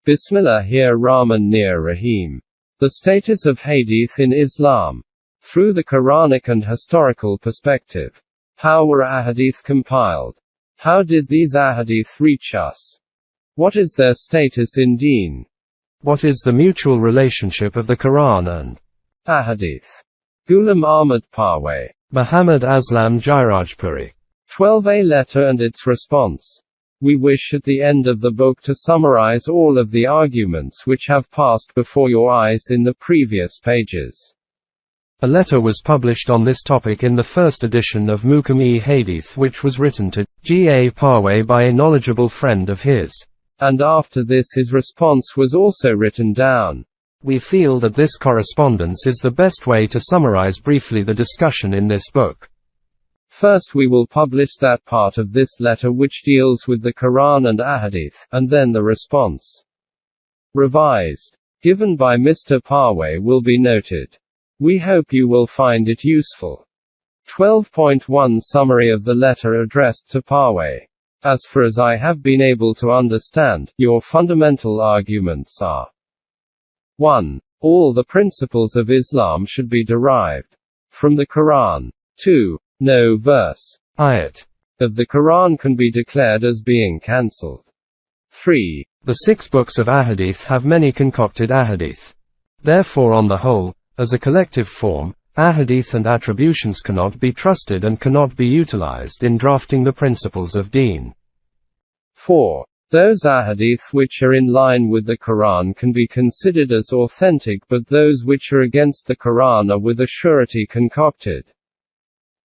Bismillahir-Rahman-Nir-Rahim. The status of Hadeeth in Islam. Through the Quranic and historical perspective. How were Ahadith compiled? How did these Ahadith reach us? What is their status in Deen? What is the mutual relationship of the Quran and Ahadith? Ghulam Ahmad Parwez. Muhammad Aslam Jairajpuri. 12a letter and its response. We wish at the end of the book to summarize all of the arguments which have passed before your eyes in the previous pages. A letter was published on this topic in the first edition of Muhkam-e-Hadeeth, which was written to G.A. Parwez by a knowledgeable friend of his. And after this his response was also written down. We feel that this correspondence is the best way to summarize briefly the discussion in this book. First we will publish that part of this letter which deals with the Quran and Ahadith, and then the response. Revised. Given by Mr. Parwez will be noted. We hope you will find it useful. 12.1 Summary of the letter addressed to Parwez. As far as I have been able to understand, your fundamental arguments are 1. All the principles of Islam should be derived from the Quran. 2. No verse, ayat, of the Quran can be declared as being cancelled. 3. The 6 books of Ahadith have many concocted Ahadith. Therefore, on the whole, as a collective form, Ahadith and attributions cannot be trusted and cannot be utilized in drafting the principles of Deen. 4. Those Ahadith which are in line with the Quran can be considered as authentic, but those which are against the Quran are with a surety concocted.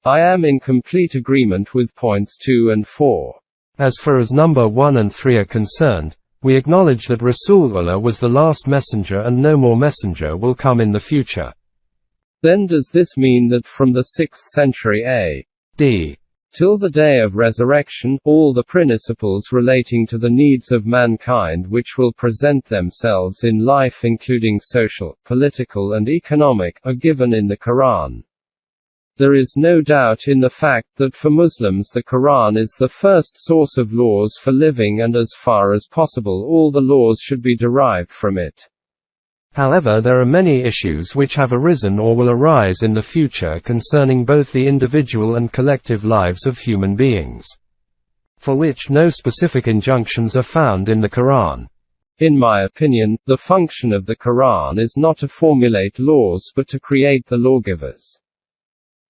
I am in complete agreement with points 2 and 4. As far as number 1 and 3 are concerned, we acknowledge that Rasulullah was the last messenger and no more messenger will come in the future. Then does this mean that from the 6th century A.D. till the day of resurrection, all the principles relating to the needs of mankind which will present themselves in life, including social, political and economic, are given in the Quran? There is no doubt in the fact that for Muslims the Quran is the first source of laws for living, and as far as possible all the laws should be derived from it. However, there are many issues which have arisen or will arise in the future concerning both the individual and collective lives of human beings, for which no specific injunctions are found in the Quran. In my opinion, the function of the Quran is not to formulate laws but to create the lawgivers.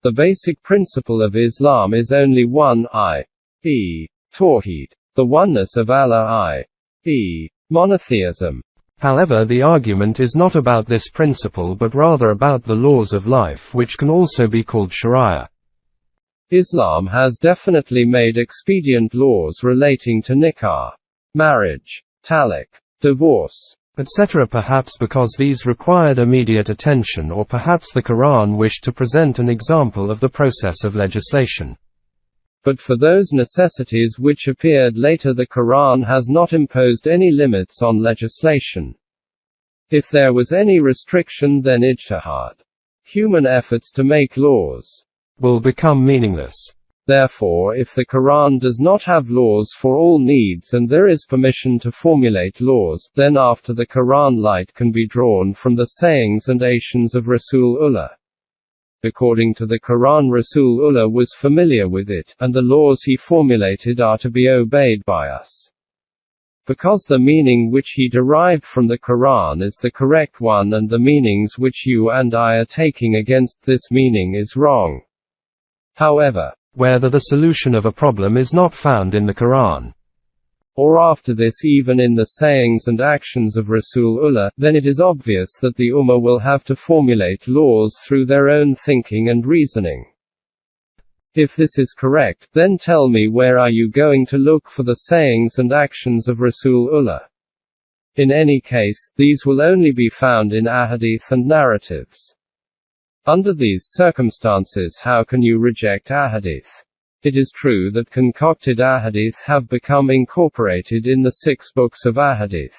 The basic principle of Islam is only one, i.e., Tawheed, the oneness of Allah, i.e., monotheism. However, the argument is not about this principle but rather about the laws of life, which can also be called Sharia. Islam has definitely made expedient laws relating to nikah, marriage, talaq, divorce, etc., perhaps because these required immediate attention, or perhaps the Quran wished to present an example of the process of legislation. But for those necessities which appeared later, the Quran has not imposed any limits on legislation. If there was any restriction, then ijtihad, human efforts to make laws, will become meaningless. Therefore, if the Quran does not have laws for all needs and there is permission to formulate laws, then after the Quran light can be drawn from the sayings and actions of Rasulullah. According to the Quran, Rasulullah was familiar with it, and the laws he formulated are to be obeyed by us. Because the meaning which he derived from the Quran is the correct one, and the meanings which you and I are taking against this meaning is wrong. However, whether the solution of a problem is not found in the Quran, or after this even in the sayings and actions of Rasulullah, then it is obvious that the Ummah will have to formulate laws through their own thinking and reasoning. If this is correct, then tell me, where are you going to look for the sayings and actions of Rasulullah? In any case, these will only be found in Ahadith and narratives. Under these circumstances, how can you reject Ahadith? It is true that concocted Ahadith have become incorporated in the 6 books of Ahadith.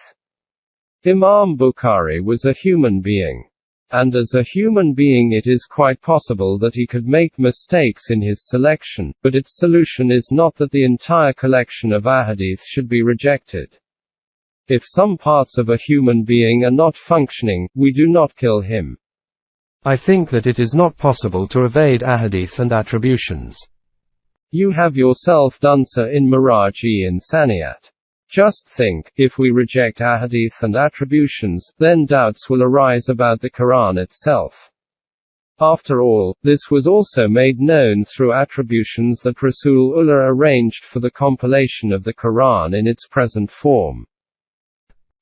Imam Bukhari was a human being. And as a human being it is quite possible that he could make mistakes in his selection, but its solution is not that the entire collection of Ahadith should be rejected. If some parts of a human being are not functioning, we do not kill him. I think that it is not possible to evade Hadeeth and attributions. You have yourself done so in Miraj-e-Insaniyat. Just think, if we reject Hadeeth and attributions, then doubts will arise about the Quran itself. After all, this was also made known through attributions that Rasulullah arranged for the compilation of the Quran in its present form.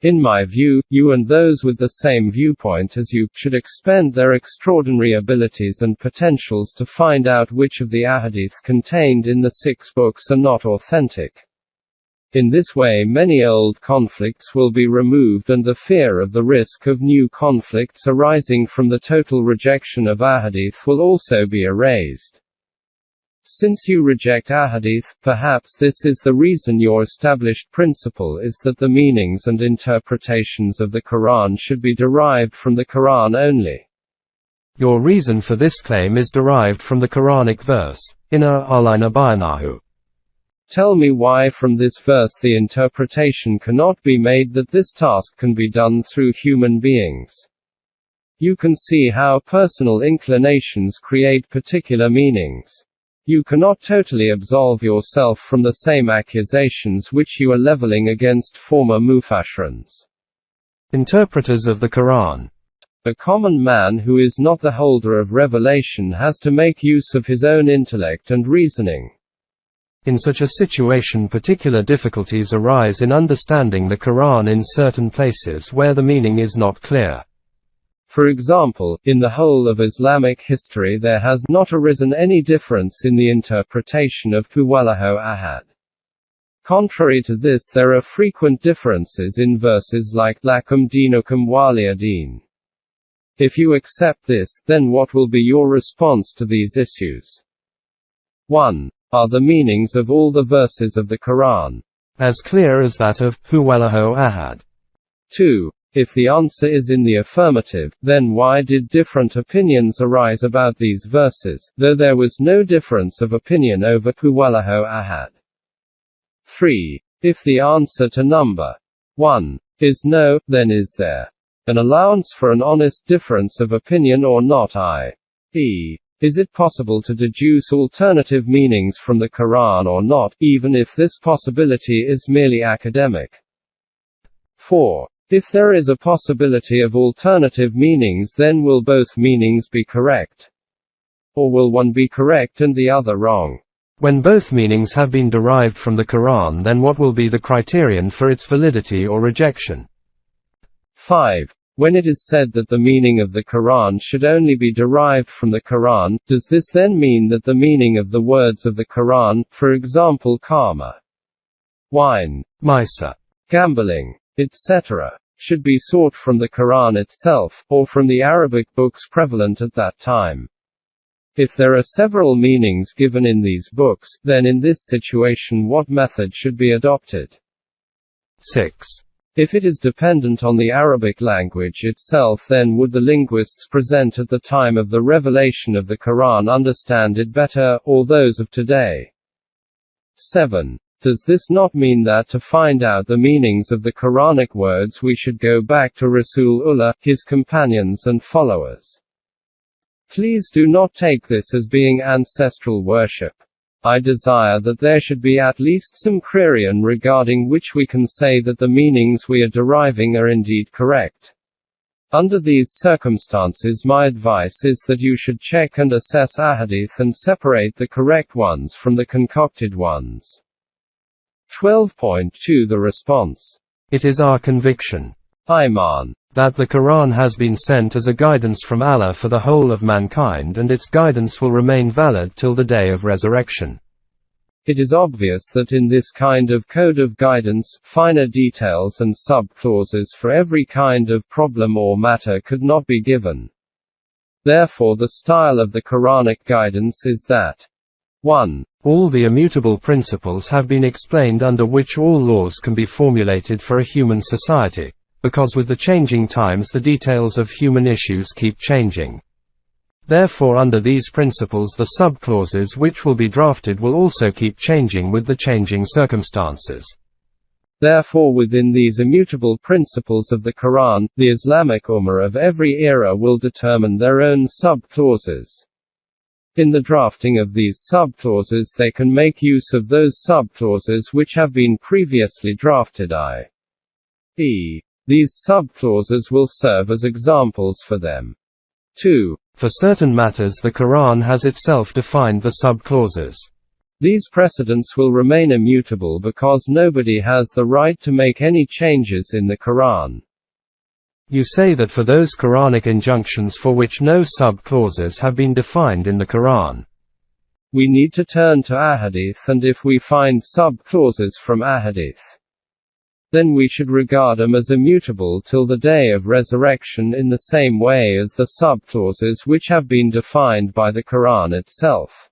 In my view, you and those with the same viewpoint as you, should expend their extraordinary abilities and potentials to find out which of the ahadith contained in the 6 books are not authentic. In this way many old conflicts will be removed and the fear of the risk of new conflicts arising from the total rejection of ahadith will also be erased. Since you reject ahadith, perhaps this is the reason your established principle is that the meanings and interpretations of the Quran should be derived from the Quran only. Your reason for this claim is derived from the Quranic verse, Inna Allama bayanahu. Tell me why from this verse the interpretation cannot be made that this task can be done through human beings. You can see how personal inclinations create particular meanings. You cannot totally absolve yourself from the same accusations which you are leveling against former mufassirins. Interpreters of the Quran. A common man who is not the holder of revelation has to make use of his own intellect and reasoning. In such a situation, particular difficulties arise in understanding the Quran in certain places where the meaning is not clear. For example, in the whole of Islamic history there has not arisen any difference in the interpretation of Huwallahu Ahad. Contrary to this, there are frequent differences in verses like Lakum Dinukum Waliya Din. If you accept this, then what will be your response to these issues? 1. Are the meanings of all the verses of the Quran as clear as that of Huwallahu Ahad? 2. If the answer is in the affirmative, then why did different opinions arise about these verses, though there was no difference of opinion over Huwallahu Ahad? 3. If the answer to number 1 is no, then is there an allowance for an honest difference of opinion or not, i.e., is it possible to deduce alternative meanings from the Quran or not, even if this possibility is merely academic? 4. If there is a possibility of alternative meanings, then will both meanings be correct? Or will one be correct and the other wrong? When both meanings have been derived from the Quran, then what will be the criterion for its validity or rejection? 5. When it is said that the meaning of the Quran should only be derived from the Quran, does this then mean that the meaning of the words of the Quran, for example karma, wine, Maisa, gambling, etc., should be sought from the Quran itself, or from the Arabic books prevalent at that time? If there are several meanings given in these books, then in this situation what method should be adopted? 6. If it is dependent on the Arabic language itself, then would the linguists present at the time of the revelation of the Quran understand it better, or those of today? 7. Does this not mean that to find out the meanings of the Quranic words we should go back to Rasulullah, his companions and followers? Please do not take this as being ancestral worship. I desire that there should be at least some criterion regarding which we can say that the meanings we are deriving are indeed correct. Under these circumstances, my advice is that you should check and assess ahadith and separate the correct ones from the concocted ones. 12.2 The response. It is our conviction, Iman, that the Quran has been sent as a guidance from Allah for the whole of mankind, and its guidance will remain valid till the day of resurrection. It is obvious that in this kind of code of guidance, finer details and sub-clauses for every kind of problem or matter could not be given. Therefore the style of the Quranic guidance is that 1. All the immutable principles have been explained under which all laws can be formulated for a human society, because with the changing times the details of human issues keep changing. Therefore under these principles the sub-clauses which will be drafted will also keep changing with the changing circumstances. Therefore, within these immutable principles of the Quran, the Islamic Ummah of every era will determine their own sub-clauses. In the drafting of these sub-clauses they can make use of those sub-clauses which have been previously drafted, i.e. these sub-clauses will serve as examples for them. 2. For certain matters the Quran has itself defined the sub-clauses. These precedents will remain immutable because nobody has the right to make any changes in the Quran. You say that for those Quranic injunctions for which no sub-clauses have been defined in the Quran, we need to turn to Hadeeth, and if we find sub-clauses from Hadeeth, then we should regard them as immutable till the day of resurrection in the same way as the sub-clauses which have been defined by the Quran itself.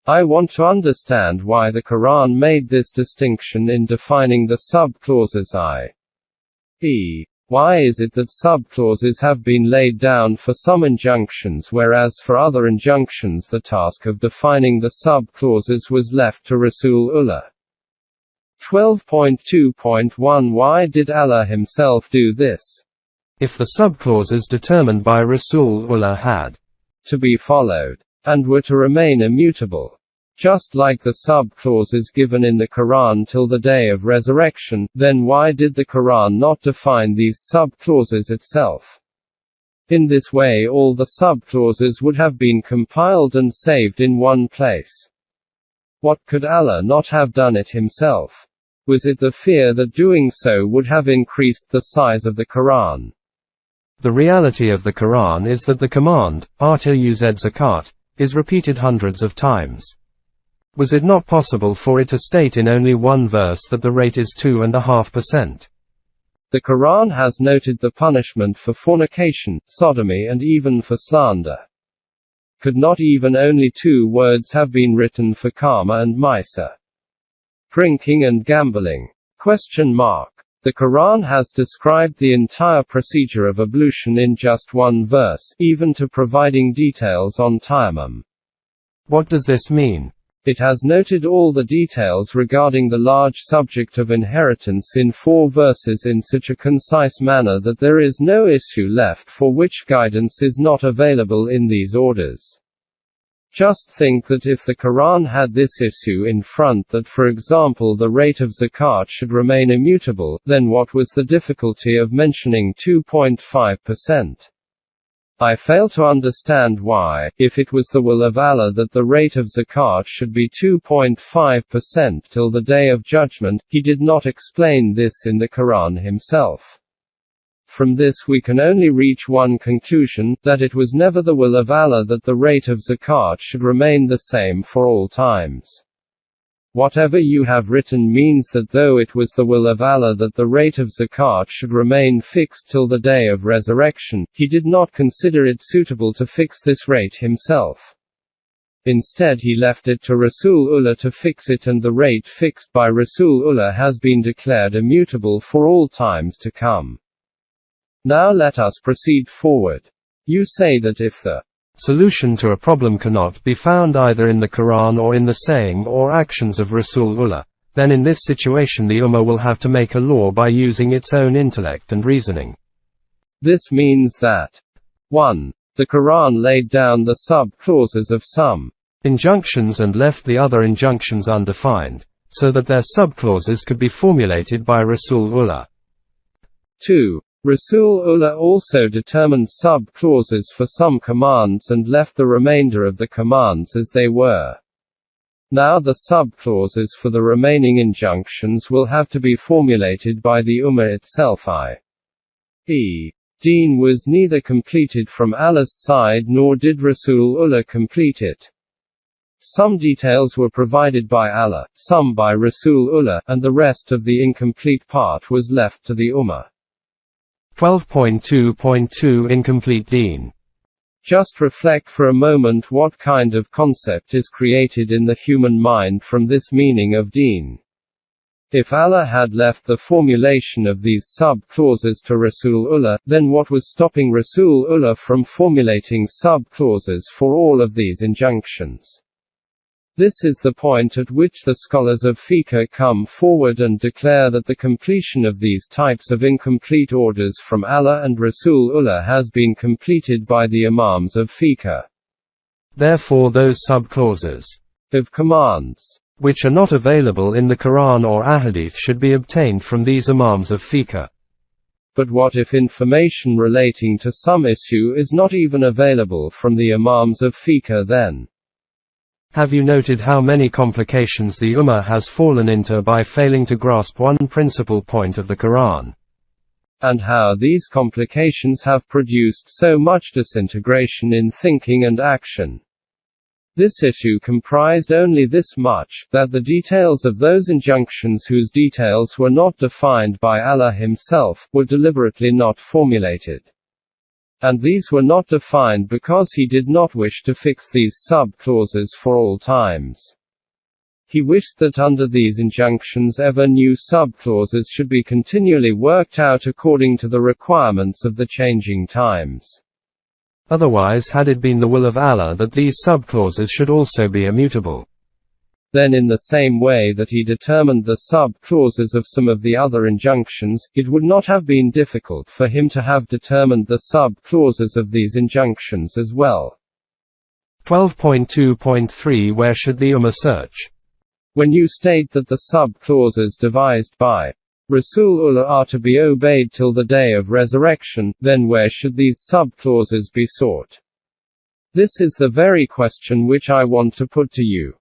I want to understand why the Quran made this distinction in defining the sub-clauses, i.e. why is it that sub-clauses have been laid down for some injunctions whereas for other injunctions the task of defining the sub-clauses was left to Rasulullah? 12.2.1 Why did Allah himself do this? If the sub-clauses determined by Rasulullah had to be followed, and were to remain immutable, just like the sub-clauses given in the Quran till the day of resurrection, then why did the Quran not define these sub-clauses itself? In this way all the sub-clauses would have been compiled and saved in one place. What, could Allah not have done it himself? Was it the fear that doing so would have increased the size of the Quran? The reality of the Quran is that the command, *uz zakat, is repeated hundreds of times. Was it not possible for it to state in only one verse that the rate is 2.5%? The Quran has noted the punishment for fornication, sodomy and even for slander. Could not even only 2 words have been written for karma and maisa? Drinking and gambling? The Quran has described the entire procedure of ablution in just one verse, even to providing details on tayammum. What does this mean? It has noted all the details regarding the large subject of inheritance in 4 verses in such a concise manner that there is no issue left for which guidance is not available in these orders. Just think that if the Quran had this issue in front, that for example the rate of zakat should remain immutable, then what was the difficulty of mentioning 2.5%? I fail to understand why, if it was the will of Allah that the rate of zakat should be 2.5% till the Day of Judgment, He did not explain this in the Quran Himself. From this we can only reach one conclusion, that it was never the will of Allah that the rate of zakat should remain the same for all times. Whatever you have written means that though it was the will of Allah that the rate of zakat should remain fixed till the day of resurrection, He did not consider it suitable to fix this rate Himself. Instead He left it to Rasulullah to fix it, and the rate fixed by Rasulullah has been declared immutable for all times to come. Now let us proceed forward. You say that if the solution to a problem cannot be found either in the Quran or in the saying or actions of Rasulullah, then in this situation the Ummah will have to make a law by using its own intellect and reasoning. This means that 1. The Quran laid down the sub-clauses of some injunctions and left the other injunctions undefined, so that their sub-clauses could be formulated by Rasulullah. 2. Rasulullah also determined sub-clauses for some commands and left the remainder of the commands as they were. Now the sub-clauses for the remaining injunctions will have to be formulated by the Ummah itself, i.e. Deen was neither completed from Allah's side nor did Rasulullah complete it. Some details were provided by Allah, some by Rasulullah, and the rest of the incomplete part was left to the Ummah. 12.2.2 Incomplete Deen. Just reflect for a moment what kind of concept is created in the human mind from this meaning of deen. If Allah had left the formulation of these sub-clauses to Rasulullah, then what was stopping Rasulullah from formulating sub-clauses for all of these injunctions? This is the point at which the scholars of fiqh come forward and declare that the completion of these types of incomplete orders from Allah and Rasulullah has been completed by the Imams of fiqh. Therefore those sub-clauses of commands which are not available in the Quran or Ahadith should be obtained from these Imams of fiqh. But what if information relating to some issue is not even available from the Imams of fiqh then? Have you noted how many complications the Ummah has fallen into by failing to grasp one principal point of the Quran? And how these complications have produced so much disintegration in thinking and action? This issue comprised only this much, that the details of those injunctions whose details were not defined by Allah Himself, were deliberately not formulated. And these were not defined because He did not wish to fix these sub-clauses for all times. He wished that under these injunctions ever new sub-clauses should be continually worked out according to the requirements of the changing times. Otherwise, had it been the will of Allah that these sub-clauses should also be immutable, then in the same way that He determined the sub-clauses of some of the other injunctions, it would not have been difficult for Him to have determined the sub-clauses of these injunctions as well. 12.2.3 Where should the Ummah search? When you state that the sub-clauses devised by Rasulullah are to be obeyed till the day of resurrection, then where should these sub-clauses be sought? This is the very question which I want to put to you.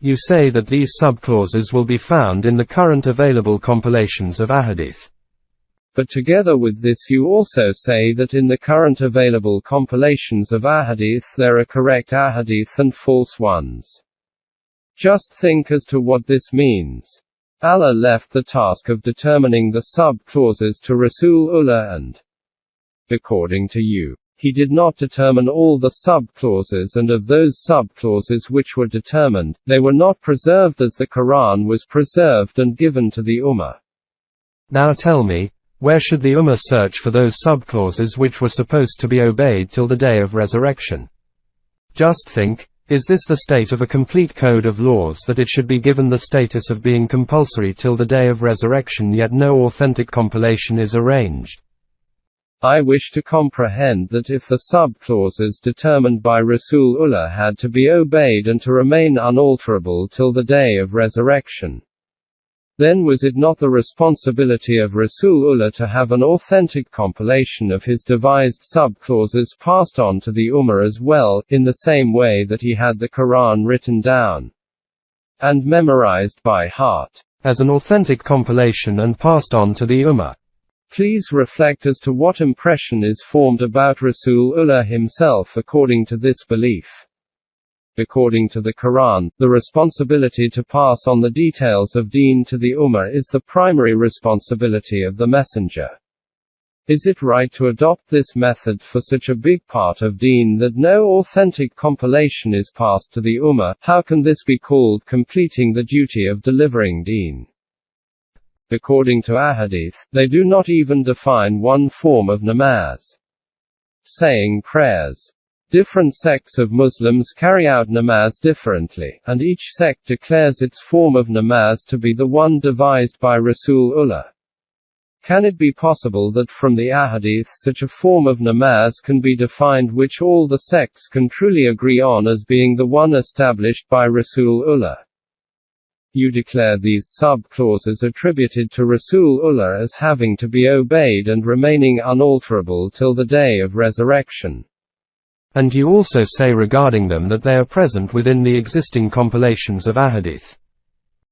You say that these sub-clauses will be found in the current available compilations of Ahadith. But together with this you also say that in the current available compilations of Ahadith there are correct Ahadith and false ones. Just think as to what this means. Allah left the task of determining the sub-clauses to Rasulullah and, according to you, He did not determine all the sub-clauses, and of those sub-clauses which were determined, they were not preserved as the Quran was preserved and given to the Ummah. Now tell me, where should the Ummah search for those sub-clauses which were supposed to be obeyed till the day of resurrection? Just think, is this the state of a complete code of laws that it should be given the status of being compulsory till the day of resurrection, yet no authentic compilation is arranged? I wish to comprehend that if the sub-clauses determined by Rasulullah had to be obeyed and to remain unalterable till the day of resurrection, then was it not the responsibility of Rasulullah to have an authentic compilation of his devised sub-clauses passed on to the Ummah as well, in the same way that he had the Quran written down and memorized by heart, as an authentic compilation and passed on to the Ummah? Please reflect as to what impression is formed about Rasulullah himself according to this belief. According to the Quran, the responsibility to pass on the details of Deen to the Ummah is the primary responsibility of the Messenger. Is it right to adopt this method for such a big part of Deen that no authentic compilation is passed to the Ummah? How can this be called completing the duty of delivering Deen? According to Ahadith, they do not even define one form of namaz. Saying prayers. Different sects of Muslims carry out namaz differently, and each sect declares its form of namaz to be the one devised by Rasulullah. Can it be possible that from the Ahadith such a form of namaz can be defined which all the sects can truly agree on as being the one established by Rasulullah? You declare these sub-clauses attributed to Rasulullah as having to be obeyed and remaining unalterable till the day of resurrection. And you also say regarding them that they are present within the existing compilations of Ahadith.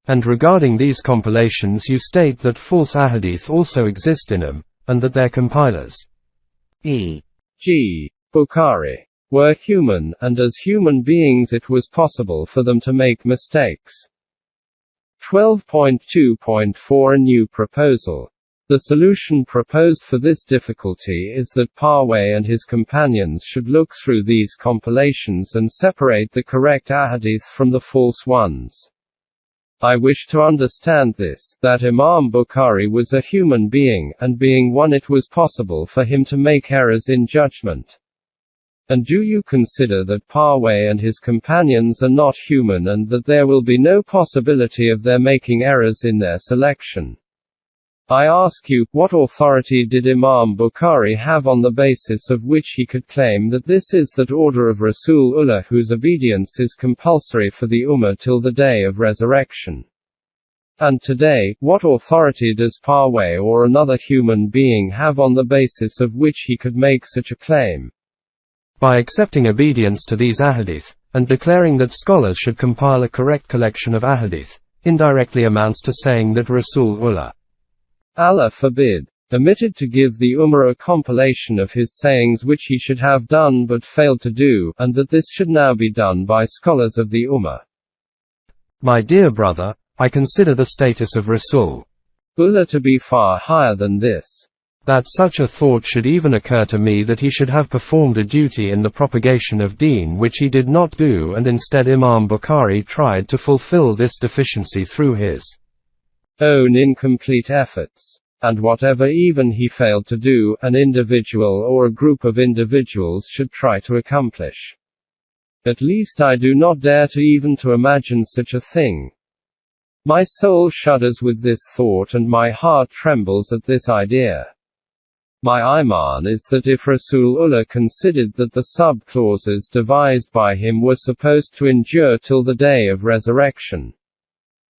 And regarding these compilations you state that false Ahadith also exist in them, and that their compilers, e.g. Bukhari, were human, and as human beings it was possible for them to make mistakes. 12.2.4 A new proposal. The solution proposed for this difficulty is that Parwez and his companions should look through these compilations and separate the correct ahadith from the false ones. I wish to understand this, that Imam Bukhari was a human being, and being one it was possible for him to make errors in judgment. And do you consider that Parwez and his companions are not human and that there will be no possibility of their making errors in their selection? I ask you, what authority did Imam Bukhari have on the basis of which he could claim that this is that order of Rasulullah whose obedience is compulsory for the Ummah till the day of resurrection? And today, what authority does Parwez or another human being have on the basis of which he could make such a claim? By accepting obedience to these ahadith, and declaring that scholars should compile a correct collection of ahadith, indirectly amounts to saying that Rasulullah, Allah forbid, omitted to give the Ummah a compilation of his sayings which he should have done but failed to do, and that this should now be done by scholars of the Ummah. My dear brother, I consider the status of Rasulullah to be far higher than this. That such a thought should even occur to me that he should have performed a duty in the propagation of deen which he did not do, and instead Imam Bukhari tried to fulfill this deficiency through his own incomplete efforts. And whatever even he failed to do, an individual or a group of individuals should try to accomplish. At least I do not dare to even to imagine such a thing. My soul shudders with this thought and my heart trembles at this idea. My iman is that if Rasulullah considered that the sub-clauses devised by him were supposed to endure till the day of resurrection,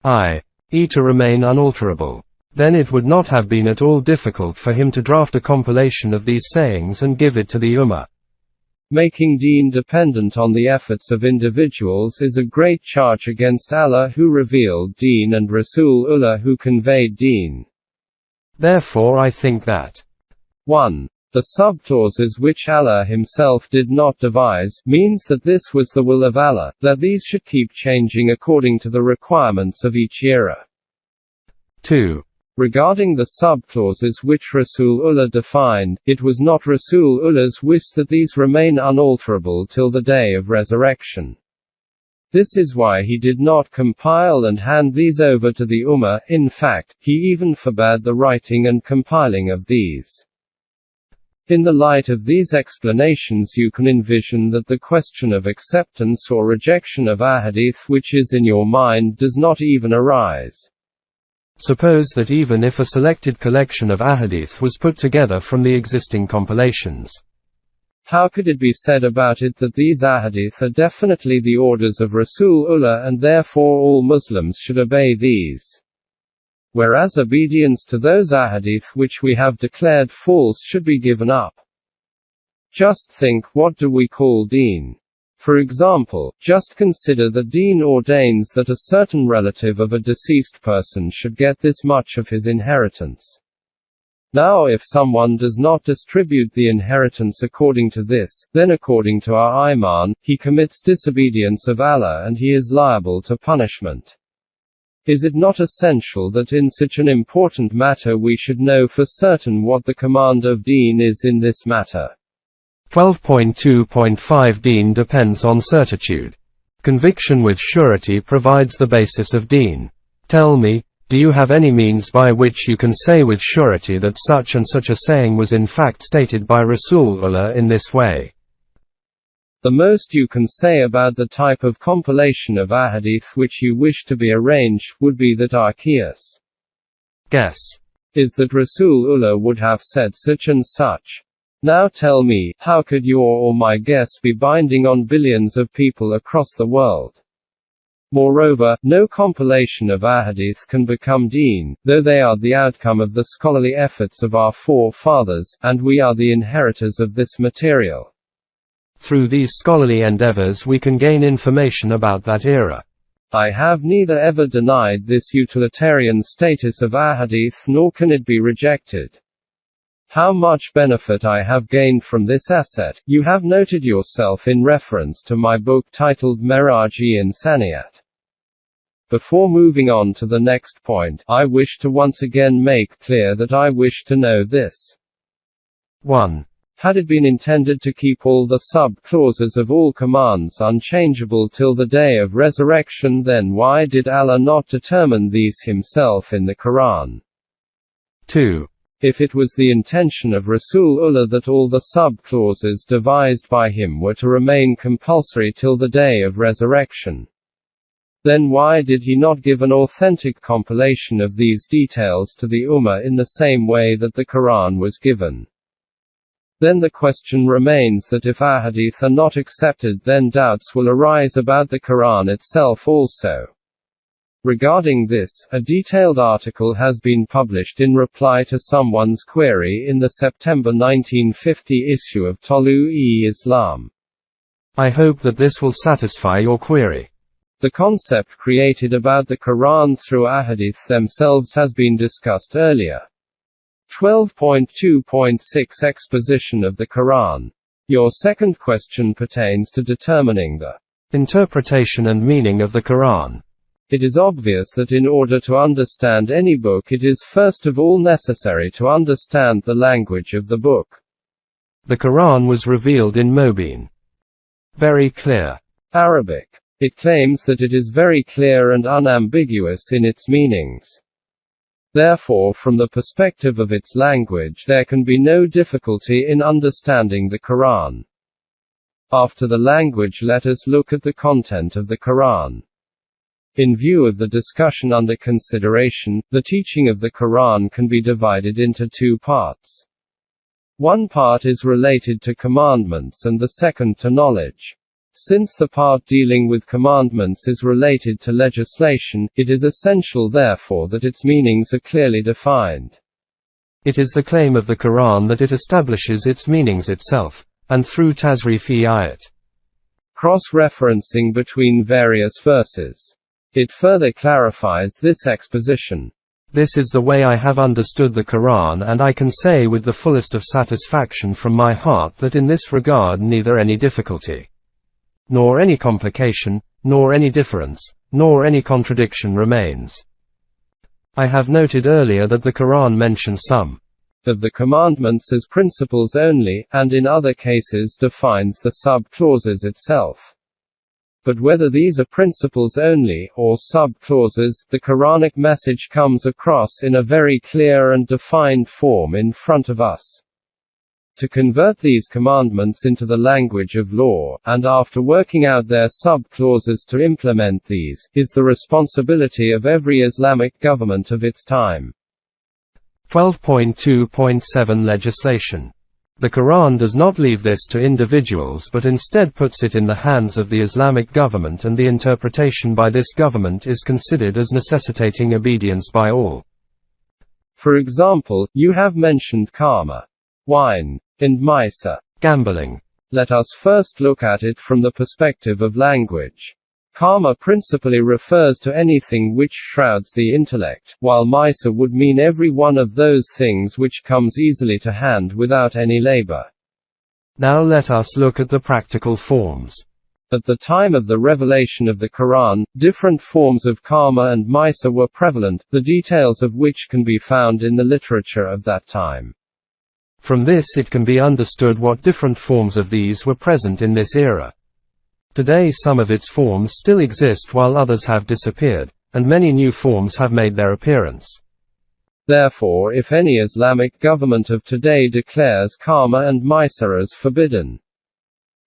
i.e. to remain unalterable, then it would not have been at all difficult for him to draft a compilation of these sayings and give it to the Ummah. Making deen dependent on the efforts of individuals is a great charge against Allah who revealed deen and Rasulullah who conveyed deen. Therefore I think that 1. The sub-clauses which Allah himself did not devise, means that this was the will of Allah, that these should keep changing according to the requirements of each era. 2. Regarding the sub-clauses which Rasulullah defined, it was not Rasulullah's wish that these remain unalterable till the day of resurrection. This is why he did not compile and hand these over to the Ummah. In fact, he even forbade the writing and compiling of these. In the light of these explanations you can envision that the question of acceptance or rejection of ahadith which is in your mind does not even arise. Suppose that even if a selected collection of ahadith was put together from the existing compilations, how could it be said about it that these ahadith are definitely the orders of Rasulullah and therefore all Muslims should obey these? Whereas obedience to those ahadith which we have declared false should be given up. Just think, what do we call deen? For example, just consider that deen ordains that a certain relative of a deceased person should get this much of his inheritance. Now if someone does not distribute the inheritance according to this, then according to our iman, he commits disobedience of Allah and he is liable to punishment. Is it not essential that in such an important matter we should know for certain what the command of deen is in this matter? 12.2.5 Deen depends on certitude. Conviction with surety provides the basis of deen. Tell me, do you have any means by which you can say with surety that such and such a saying was in fact stated by Rasulullah in this way? The most you can say about the type of compilation of ahadith which you wish to be arranged, would be that our guess is that Rasulullah would have said such and such. Now tell me, how could your or my guess be binding on billions of people across the world? Moreover, no compilation of ahadith can become deen, though they are the outcome of the scholarly efforts of our forefathers, and we are the inheritors of this material. Through these scholarly endeavors we can gain information about that era. I have neither ever denied this utilitarian status of ahadith nor can it be rejected. How much benefit I have gained from this asset, you have noted yourself in reference to my book titled Miraj-e-Insaniyat. Before moving on to the next point, I wish to once again make clear that I wish to know this. 1. Had it been intended to keep all the sub-clauses of all commands unchangeable till the day of resurrection, then why did Allah not determine these himself in the Quran? 2. If it was the intention of Rasulullah that all the sub-clauses devised by him were to remain compulsory till the day of resurrection, then why did he not give an authentic compilation of these details to the Ummah in the same way that the Quran was given? Then the question remains that if Ahadith are not accepted, then doubts will arise about the Quran itself also. Regarding this, a detailed article has been published in reply to someone's query in the September 1950 issue of Tolu-e-Islam. I hope that this will satisfy your query. The concept created about the Quran through Ahadith themselves has been discussed earlier. 12.2.6 Exposition of the Quran. Your second question pertains to determining the interpretation and meaning of the Quran. It is obvious that in order to understand any book, it is first of all necessary to understand the language of the book. The Quran was revealed in Mubin. Very clear. Arabic. It claims that it is very clear and unambiguous in its meanings. Therefore, from the perspective of its language, there can be no difficulty in understanding the Quran. After the language, let us look at the content of the Quran. In view of the discussion under consideration, the teaching of the Quran can be divided into two parts. One part is related to commandments and the second to knowledge. Since the part dealing with commandments is related to legislation, it is essential therefore that its meanings are clearly defined. It is the claim of the Quran that it establishes its meanings itself, and through tasrif-e ayat, cross-referencing between various verses. It further clarifies this exposition. This is the way I have understood the Quran, and I can say with the fullest of satisfaction from my heart that in this regard neither any difficulty, nor any complication, nor any difference, nor any contradiction remains. I have noted earlier that the Quran mentions some of the commandments as principles only, and in other cases defines the sub-clauses itself. But whether these are principles only, or sub-clauses, the Quranic message comes across in a very clear and defined form in front of us. To convert these commandments into the language of law, and after working out their sub-clauses to implement these, is the responsibility of every Islamic government of its time. 12.2.7 Legislation. The Quran does not leave this to individuals but instead puts it in the hands of the Islamic government, and the interpretation by this government is considered as necessitating obedience by all. For example, you have mentioned khamr, wine, and maisa, gambling. Let us first look at it from the perspective of language. Khamr principally refers to anything which shrouds the intellect, while maisa would mean every one of those things which comes easily to hand without any labor. Now let us look at the practical forms. At the time of the revelation of the Quran, different forms of khamr and maisa were prevalent, the details of which can be found in the literature of that time. From this it can be understood what different forms of these were present in this era. Today some of its forms still exist while others have disappeared, and many new forms have made their appearance. Therefore, if any Islamic government of today declares khamr and maisa as forbidden,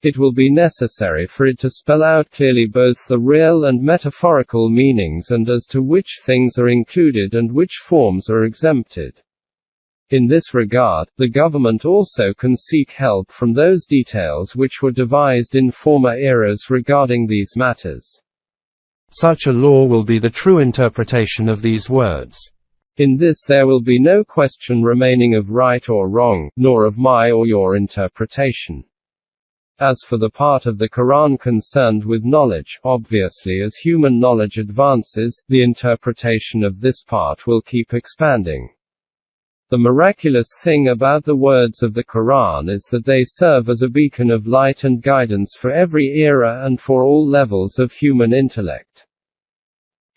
it will be necessary for it to spell out clearly both the real and metaphorical meanings and as to which things are included and which forms are exempted. In this regard, the government also can seek help from those details which were devised in former eras regarding these matters. Such a law will be the true interpretation of these words. In this there will be no question remaining of right or wrong, nor of my or your interpretation. As for the part of the Quran concerned with knowledge, obviously as human knowledge advances, the interpretation of this part will keep expanding. The miraculous thing about the words of the Quran is that they serve as a beacon of light and guidance for every era and for all levels of human intellect.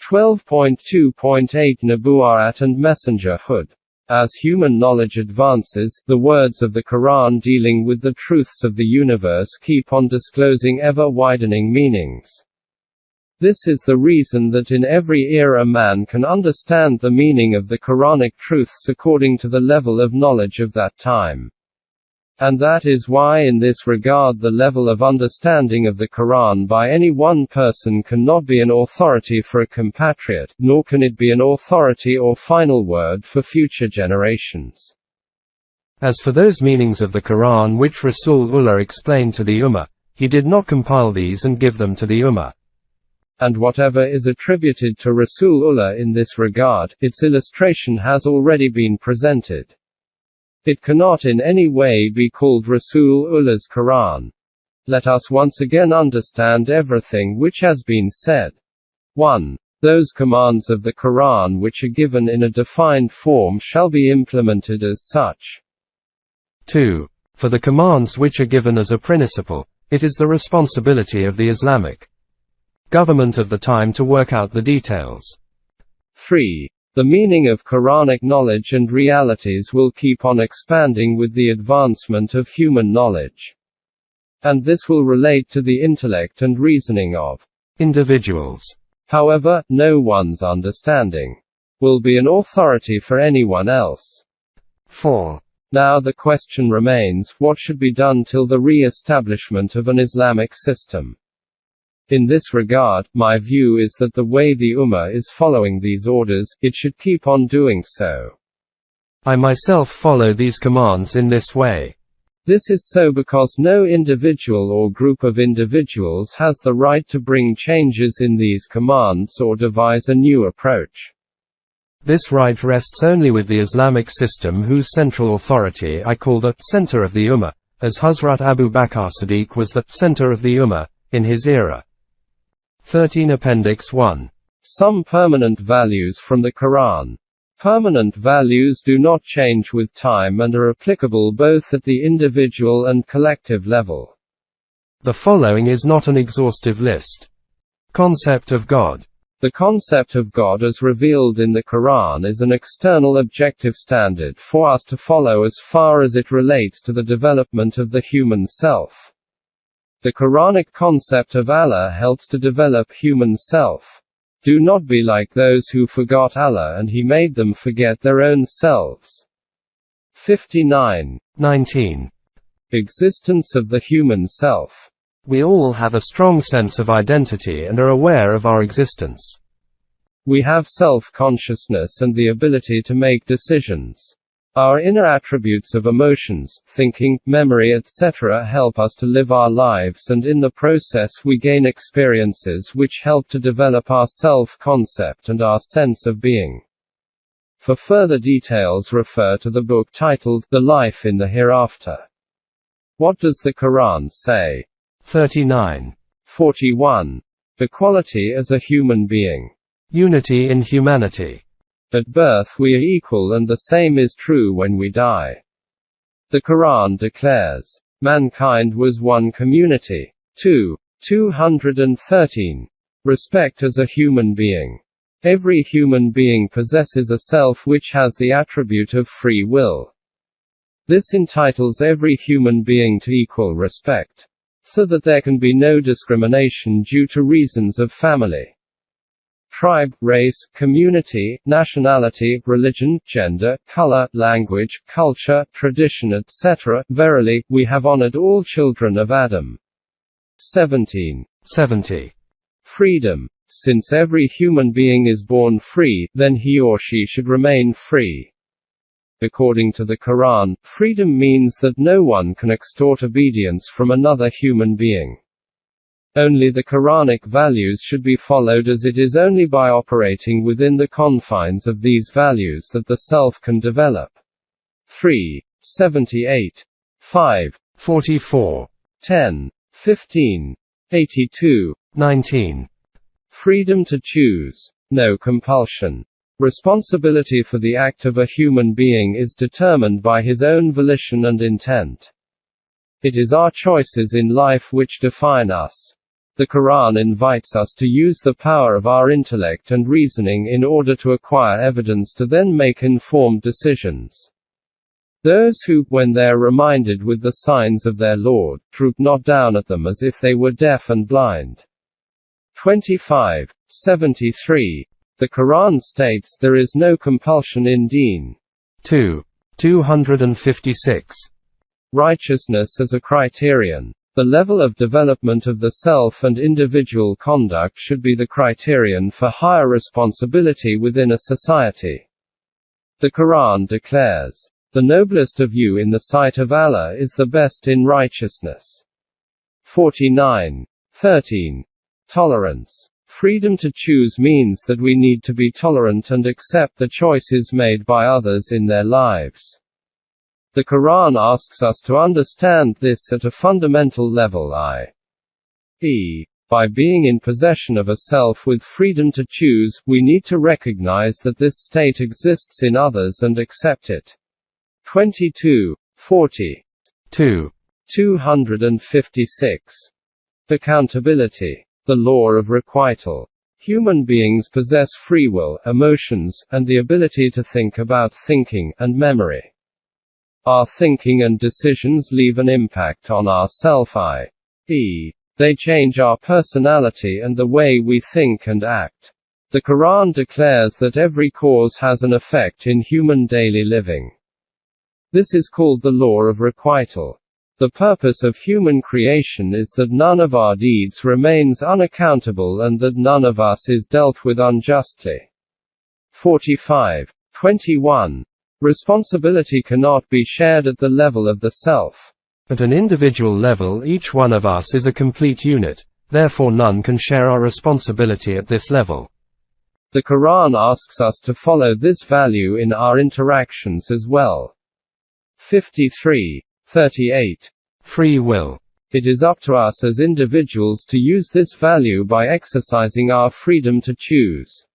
12.2.8 Nubuwwat and Messengerhood. As human knowledge advances, the words of the Quran dealing with the truths of the universe keep on disclosing ever-widening meanings. This is the reason that in every era man can understand the meaning of the Quranic truths according to the level of knowledge of that time. And that is why in this regard the level of understanding of the Quran by any one person cannot be an authority for a compatriot, nor can it be an authority or final word for future generations. As for those meanings of the Quran which Rasulullah explained to the Ummah, he did not compile these and give them to the Ummah. And whatever is attributed to Rasulullah in this regard, its illustration has already been presented. It cannot in any way be called Rasulullah's Quran. Let us once again understand everything which has been said. 1. Those commands of the Quran which are given in a defined form shall be implemented as such. 2. For the commands which are given as a principle, it is the responsibility of the Islamic government of the time to work out the details. 3. The meaning of Quranic knowledge and realities will keep on expanding with the advancement of human knowledge. And this will relate to the intellect and reasoning of individuals. However, no one's understanding will be an authority for anyone else. 4. Now the question remains, what should be done till the re-establishment of an Islamic system? In this regard, my view is that the way the Ummah is following these orders, it should keep on doing so. I myself follow these commands in this way. This is so because no individual or group of individuals has the right to bring changes in these commands or devise a new approach. This right rests only with the Islamic system whose central authority I call the center of the Ummah, as Hazrat Abu Bakr Siddiq was the center of the Ummah in his era. 13 Appendix 1. Some permanent values from the Quran. Permanent values do not change with time and are applicable both at the individual and collective level. The following is not an exhaustive list. Concept of God. The concept of God as revealed in the Quran is an external objective standard for us to follow as far as it relates to the development of the human self. The Quranic concept of Allah helps to develop human self. Do not be like those who forgot Allah and He made them forget their own selves. 59. 19. Existence of the human self. We all have a strong sense of identity and are aware of our existence. We have self-consciousness and the ability to make decisions. Our inner attributes of emotions, thinking, memory etc. help us to live our lives, and in the process we gain experiences which help to develop our self-concept and our sense of being. For further details refer to the book titled, The Life in the Hereafter. What does the Quran say? 39. 41. Equality as a human being. Unity in humanity. At birth we are equal and the same is true when we die. The Quran declares, mankind was one community. 2. 213. Respect as a human being. Every human being possesses a self which has the attribute of free will. This entitles every human being to equal respect, so that there can be no discrimination due to reasons of family, tribe, race, community, nationality, religion, gender, color, language, culture, tradition etc. Verily, we have honored all children of Adam. 17. 70. Freedom. Since every human being is born free, then he or she should remain free. According to the Quran, freedom means that no one can extort obedience from another human being. Only the Quranic values should be followed, as it is only by operating within the confines of these values that the self can develop. 3. 78. 5. 44. 10. 15. 82. 19. Freedom to choose. No compulsion. Responsibility for the act of a human being is determined by his own volition and intent. It is our choices in life which define us. The Quran invites us to use the power of our intellect and reasoning in order to acquire evidence to then make informed decisions. Those who, when they are reminded with the signs of their Lord, droop not down at them as if they were deaf and blind. 25:73. The Quran states there is no compulsion in deen. 256. Righteousness as a criterion. The level of development of the self and individual conduct should be the criterion for higher responsibility within a society. The Quran declares, "The noblest of you in the sight of Allah is the best in righteousness." 49:13. Tolerance. Freedom to choose means that we need to be tolerant and accept the choices made by others in their lives. The Quran asks us to understand this at a fundamental level, i.e., by being in possession of a self with freedom to choose, we need to recognize that this state exists in others and accept it. 22:40. 256. Accountability. The law of requital. Human beings possess free will, emotions, and the ability to think about thinking, and memory. Our thinking and decisions leave an impact on our self, i.e., they change our personality and the way we think and act. The Quran declares that every cause has an effect in human daily living. This is called the law of requital. The purpose of human creation is that none of our deeds remains unaccountable and that none of us is dealt with unjustly. 45:21. Responsibility cannot be shared at the level of the self. At an individual level, each one of us is a complete unit, therefore none can share our responsibility at this level. The Quran asks us to follow this value in our interactions as well. 53:38. Free will. It is up to us as individuals to use this value by exercising our freedom to choose.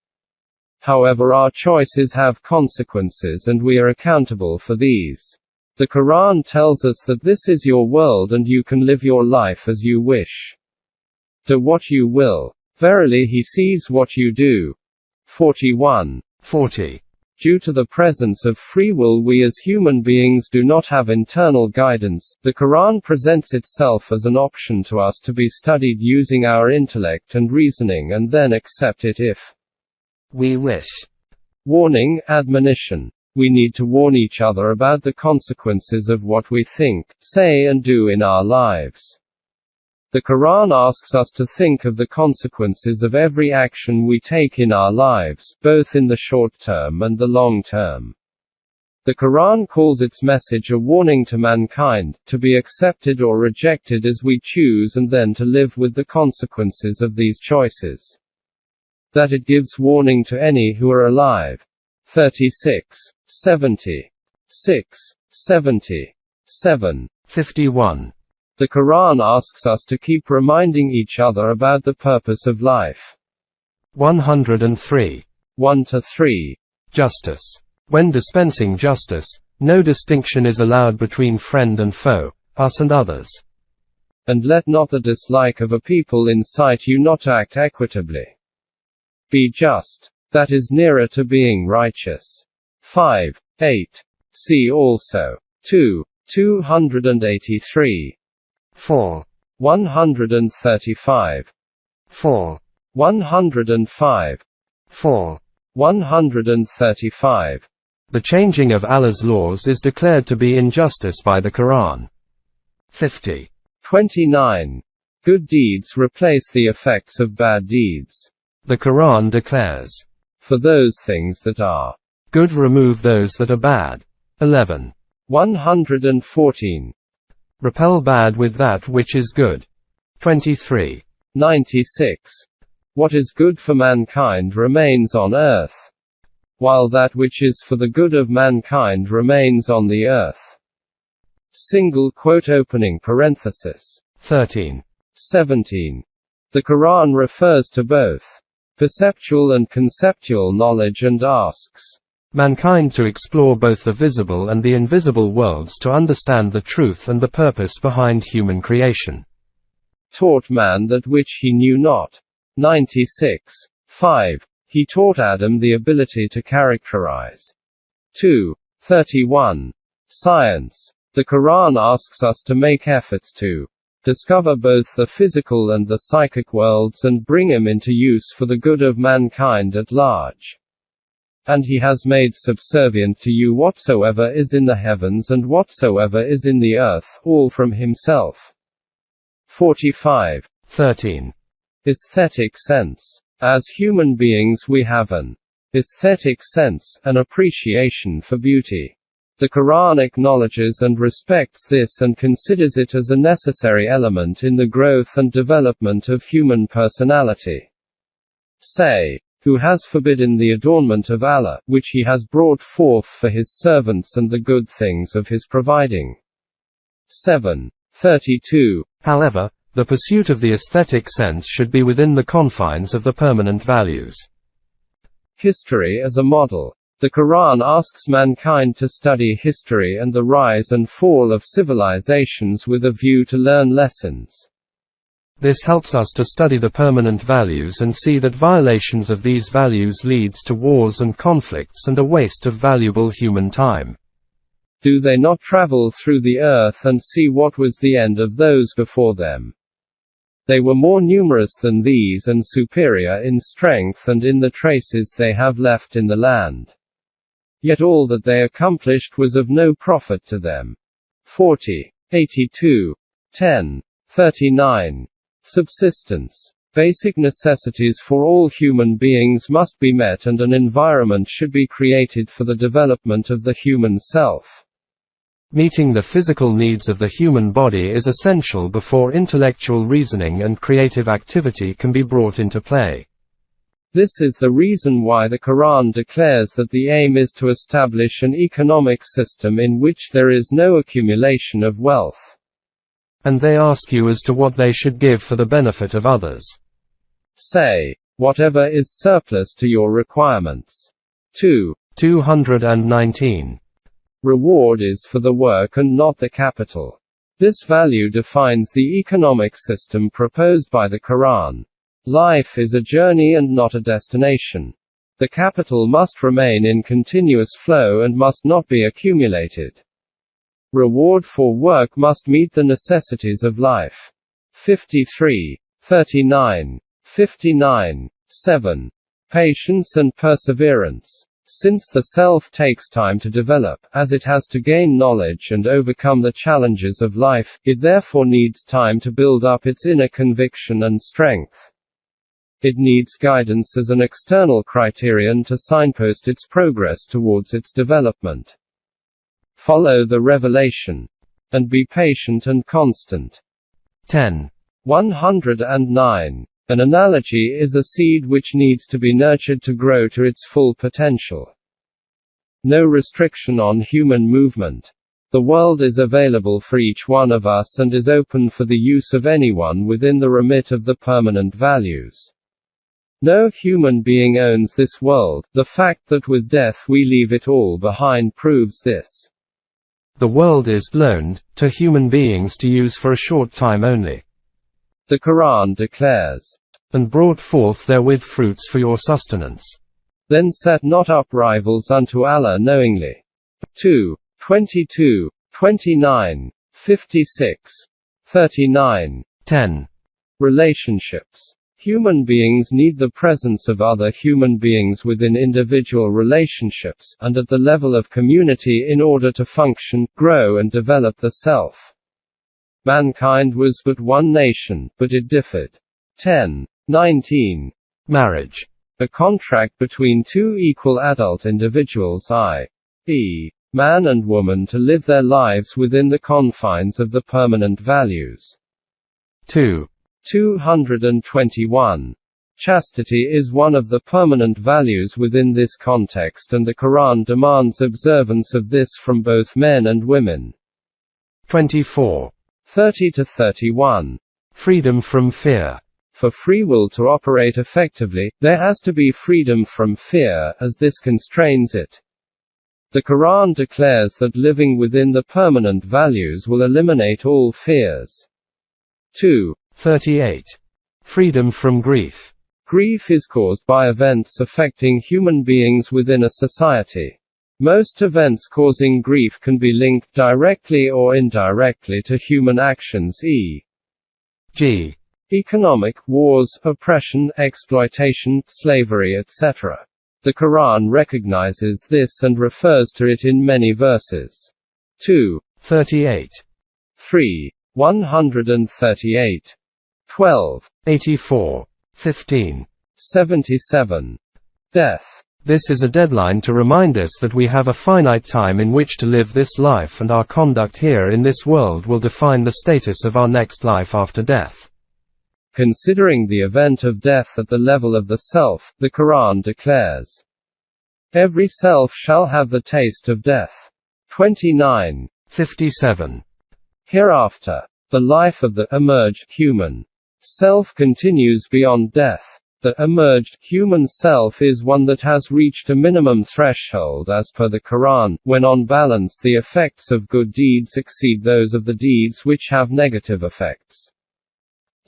However, our choices have consequences and we are accountable for these. The Quran tells us that this is your world and you can live your life as you wish. Do what you will. Verily He sees what you do. 41:40. Due to the presence of free will, we as human beings do not have internal guidance. The Quran presents itself as an option to us to be studied using our intellect and reasoning and then accept it if we wish. Warning, admonition. We need to warn each other about the consequences of what we think, say and do in our lives. The Quran asks us to think of the consequences of every action we take in our lives, both in the short term and the long term. The Quran calls its message a warning to mankind, to be accepted or rejected as we choose and then to live with the consequences of these choices. That it gives warning to any who are alive. 36:70. 77. 51. The Quran asks us to keep reminding each other about the purpose of life. 103. 1-3. Justice. When dispensing justice, no distinction is allowed between friend and foe, us and others. And let not the dislike of a people incite you not to act equitably. Be just. That is nearer to being righteous. 5:8. See also 283. 135. 105. 135. The changing of Allah's laws is declared to be injustice by the Quran. 29. Good deeds replace the effects of bad deeds. The Quran declares, "For those things that are good remove those that are bad." 114. Repel bad with that which is good. 23. 96. What is good for mankind remains on earth, while that which is for the good of mankind remains on the earth. Single quote opening parenthesis. 13. 17. The Quran refers to both perceptual and conceptual knowledge and asks mankind to explore both the visible and the invisible worlds to understand the truth and the purpose behind human creation. Taught man that which he knew not. 96. 5. He taught Adam the ability to characterize. 2:31. Science. The Quran asks us to make efforts to discover both the physical and the psychic worlds and bring them into use for the good of mankind at large. And he has made subservient to you whatsoever is in the heavens and whatsoever is in the earth, all from himself. 45. 13. Aesthetic sense. As human beings we have an aesthetic sense, an appreciation for beauty. The Quran acknowledges and respects this and considers it as a necessary element in the growth and development of human personality. Say, who has forbidden the adornment of Allah, which he has brought forth for his servants and the good things of his providing. 7. 32. However, the pursuit of the aesthetic sense should be within the confines of the permanent values. History as a model. The Quran asks mankind to study history and the rise and fall of civilizations with a view to learn lessons. This helps us to study the permanent values and see that violations of these values leads to wars and conflicts and a waste of valuable human time. Do they not travel through the earth and see what was the end of those before them? They were more numerous than these and superior in strength and in the traces they have left in the land. Yet all that they accomplished was of no profit to them. 40. 82. 10. 39. Subsistence. Basic necessities for all human beings must be met and an environment should be created for the development of the human self. Meeting the physical needs of the human body is essential before intellectual reasoning and creative activity can be brought into play. This is the reason why the Quran declares that the aim is to establish an economic system in which there is no accumulation of wealth. And they ask you as to what they should give for the benefit of others. Say, whatever is surplus to your requirements. 2. 219. Reward is for the work and not the capital. This value defines the economic system proposed by the Quran. Life is a journey and not a destination. The capital must remain in continuous flow and must not be accumulated. Reward for work must meet the necessities of life. 53. 39. 59. 7. Patience and perseverance. Since the self takes time to develop, as it has to gain knowledge and overcome the challenges of life, it therefore needs time to build up its inner conviction and strength. It needs guidance as an external criterion to signpost its progress towards its development. Follow the revelation. And be patient and constant. 10. 109. An analogy is a seed which needs to be nurtured to grow to its full potential. No restriction on human movement. The world is available for each one of us and is open for the use of anyone within the remit of the permanent values. No human being owns this world. The fact that with death we leave it all behind proves this. The world is loaned to human beings to use for a short time only. The Quran declares, and brought forth therewith fruits for your sustenance. Then set not up rivals unto Allah knowingly. 2. 22. 29. 56. 39. 10. Relationships. Human beings need the presence of other human beings within individual relationships, and at the level of community in order to function, grow and develop the self. Mankind was but one nation, but it differed. 10. 19. Marriage. A contract between two equal adult individuals, i.e., man and woman, to live their lives within the confines of the permanent values. 2. 221. Chastity is one of the permanent values within this context, and the Quran demands observance of this from both men and women. 24. 30-31. Freedom from fear. For free will to operate effectively, there has to be freedom from fear, as this constrains it. The Quran declares that living within the permanent values will eliminate all fears. 2. 38. Freedom from grief. Grief is caused by events affecting human beings within a society. Most events causing grief can be linked directly or indirectly to human actions, g. Economic, wars, oppression, exploitation, slavery, etc. The Quran recognizes this and refers to it in many verses. 2. 38. 3. 138. 12. 84. 15. 77. Death. This is a deadline to remind us that we have a finite time in which to live this life, and our conduct here in this world will define the status of our next life after death. Considering the event of death at the level of the self, the Quran declares, "Every self shall have the taste of death." 29. 57. Hereafter, the life of the emerged human self continues beyond death. The emerged human self is one that has reached a minimum threshold as per the Quran, when on balance the effects of good deeds exceed those of the deeds which have negative effects.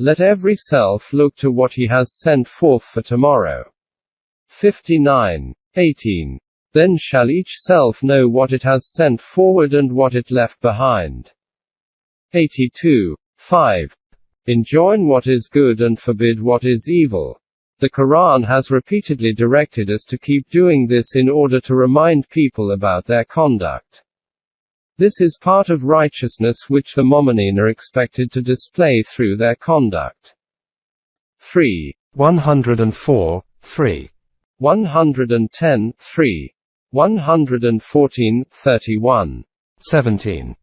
Let every self look to what he has sent forth for tomorrow. 59. 18. Then shall each self know what it has sent forward and what it left behind. 82. 5. Enjoin what is good and forbid what is evil. The Quran has repeatedly directed us to keep doing this in order to remind people about their conduct. This is part of righteousness which the mu'mineen are expected to display through their conduct. 3. 104. 3. 110. 3. 114. 31. 17.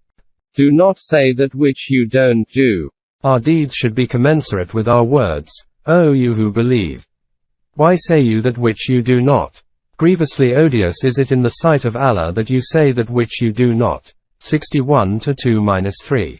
Do not say that which you don't do. Our deeds should be commensurate with our words, O you who believe. Why say you that which you do not? Grievously odious is it in the sight of Allah that you say that which you do not. 61-2-3.